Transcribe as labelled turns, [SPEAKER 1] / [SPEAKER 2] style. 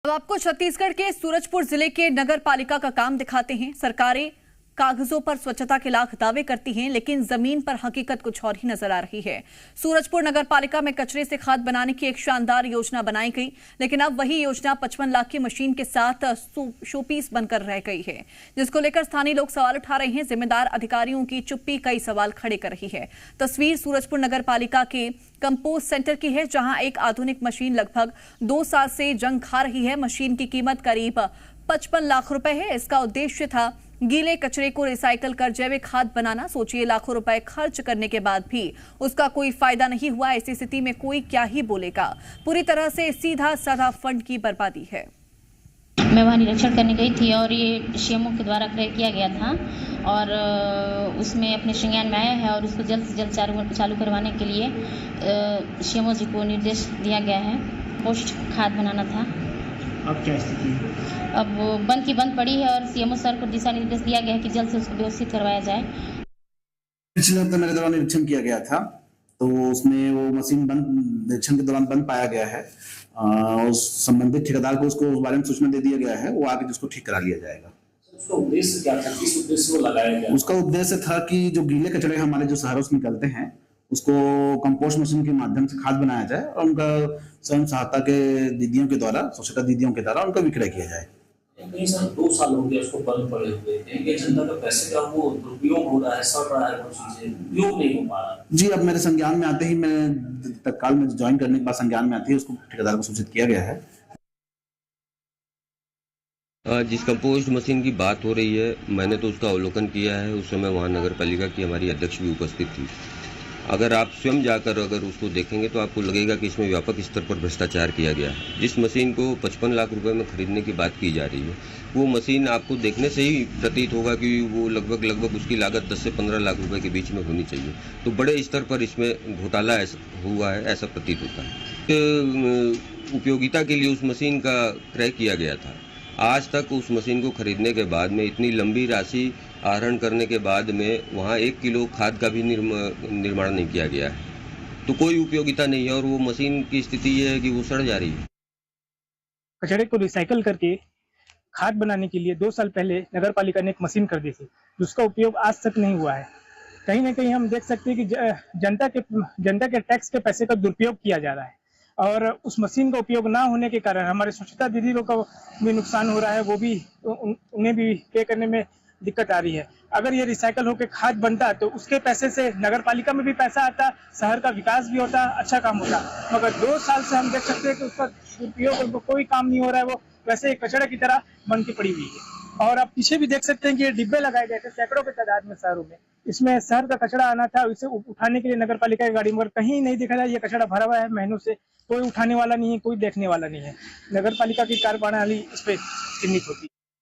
[SPEAKER 1] अब आपको छत्तीसगढ़ के सूरजपुर जिले के नगर पालिका का काम दिखाते हैं। सरकारें कागजों पर स्वच्छता के लाख दावे करती हैं, लेकिन जमीन पर हकीकत कुछ और ही नजर आ रही है। सूरजपुर नगर पालिका में कचरे से खाद बनाने की एक शानदार योजना बनाई गई, लेकिन अब वही योजना 55 लाख की मशीन के साथ शोपीस बनकर रह गई है, जिसको लेकर स्थानीय लोग सवाल उठा रहे हैं। जिम्मेदार अधिकारियों की चुप्पी कई सवाल खड़े कर रही है। तस्वीर सूरजपुर नगर पालिका के कंपोस्ट सेंटर की है, जहां एक आधुनिक मशीन लगभग 2 साल से जंग खा रही है। मशीन की कीमत करीब 55 लाख रुपए है। इसका उद्देश्य था गीले कचरे को रिसाइकल कर जैविक खाद बनाना। सोचिए, लाखों रुपए खर्च करने के बाद भी उसका कोई फायदा नहीं हुआ। ऐसी स्थिति में कोई क्या ही बोलेगा। पूरी तरह से सीधा साधा फंड की बर्बादी है।
[SPEAKER 2] मैं वहाँ निरीक्षण करने गई थी और ये सीएमओ के द्वारा क्रय किया गया था और उसमें अपने संज्ञान में आया है और उसको जल्द से जल्द चालू करवाने के लिए सीएमओ जी को निर्देश दिया गया है। पोस्ट खाद बनाना था।
[SPEAKER 3] अब क्या स्थिति है?
[SPEAKER 2] अब वो बंद की बंद पड़ी है और सीएमओ सर को दिशा निर्देश दिया गया है कि जल्द से उसको व्यवस्थित करवाया जाए।
[SPEAKER 4] पिछले हफ्ते मेरे द्वारा निरीक्षण किया गया था, तो उसमें वो मशीन बंद निरीक्षण के दौरान बंद पाया गया है। उस संबंधित ठेकेदार को उसको उस बारे में सूचना दे दिया गया है। वो आगे जिसको ठीक करा लिया जाएगा।
[SPEAKER 3] उसका उद्देश्य क्या था? किस उद्देश्य को लगाया गया?
[SPEAKER 4] उसका उद्देश्य था कि जो गीले कचरे हमारे जो शहरों से निकलते हैं, उसको कंपोस्ट मशीन के माध्यम से खाद बनाया जाए और उनका स्वयं सहायता के दीदियों के द्वारा, स्वच्छता दीदियों के द्वारा उनका विक्रय किया जाए।
[SPEAKER 3] नहीं सर, 2 साल हो गया उसको बंद पड़े हुए हैं। ये जनता का पैसे का वो दुरुपयोग हो रहा है, सड़ रहा है, वो चीजें उपयोग नहीं हो पा रहा।
[SPEAKER 4] जी, अब मेरे संज्ञान में आते ही, मैं तत्काल में ज्वाइन करने के बाद संज्ञान में आते ही उसको ठेकेदार को सूचित किया गया है।
[SPEAKER 5] जिस कंपोस्ट मशीन की बात हो रही है, मैंने तो उसका अवलोकन किया है। उस समय वहाँ नगर पालिका की हमारी अध्यक्ष भी उपस्थित थी। अगर आप स्वयं जाकर अगर उसको देखेंगे तो आपको लगेगा कि इसमें व्यापक स्तर पर भ्रष्टाचार किया गया है। जिस मशीन को 55 लाख रुपए में खरीदने की बात की जा रही है, वो मशीन आपको देखने से ही प्रतीत होगा कि वो लगभग उसकी लागत 10 से 15 लाख रुपए के बीच में होनी चाहिए। तो बड़े स्तर पर इसमें घोटाला हुआ है, ऐसा प्रतीत होता है। उपयोगिता के लिए उस मशीन का क्रय किया गया था। आज तक उस मशीन को खरीदने के बाद में, इतनी लंबी राशि आहरण करने के बाद में, वहाँ 1 किलो खाद का भी निर्माण नहीं किया गया है। तो कोई उपयोगिता नहीं है और वो मशीन की स्थिति ये है कि वो सड़ जा रही है।
[SPEAKER 6] कचरे को रिसाइकल करके खाद बनाने के लिए 2 साल पहले नगर पालिका ने एक मशीन कर दी थी, जिसका उपयोग आज तक नहीं हुआ है। कहीं ना कहीं हम देख सकते हैं कि जनता के टैक्स के पैसे का दुरुपयोग किया जा रहा है और उस मशीन का उपयोग ना होने के कारण हमारे स्वच्छता दीदी लोग का भी नुकसान हो रहा है। वो भी उन्हें भी पे करने में दिक्कत आ रही है। अगर ये रिसाइकल होकर खाद बनता तो उसके पैसे से नगर पालिका में भी पैसा आता, शहर का विकास भी होता, अच्छा काम होता। मगर 2 साल से हम देख सकते हैं कि उसका उपयोग कोई काम नहीं हो रहा है। वो वैसे कचरा की तरह बन के पड़ी हुई है। और आप पीछे भी देख सकते हैं कि ये डिब्बे लगाए गए थे सैकड़ों की तादाद में शहरों में। इसमें शहर का कचरा आना था, इसे उठाने के लिए नगर पालिका की गाड़ी, मगर कहीं नहीं दिखा रहा है। ये कचरा भरा हुआ है महीनों से, कोई उठाने वाला नहीं है, कोई देखने वाला नहीं है। नगर पालिका की कार्यप्रणाली इस पर चिन्हित होती है।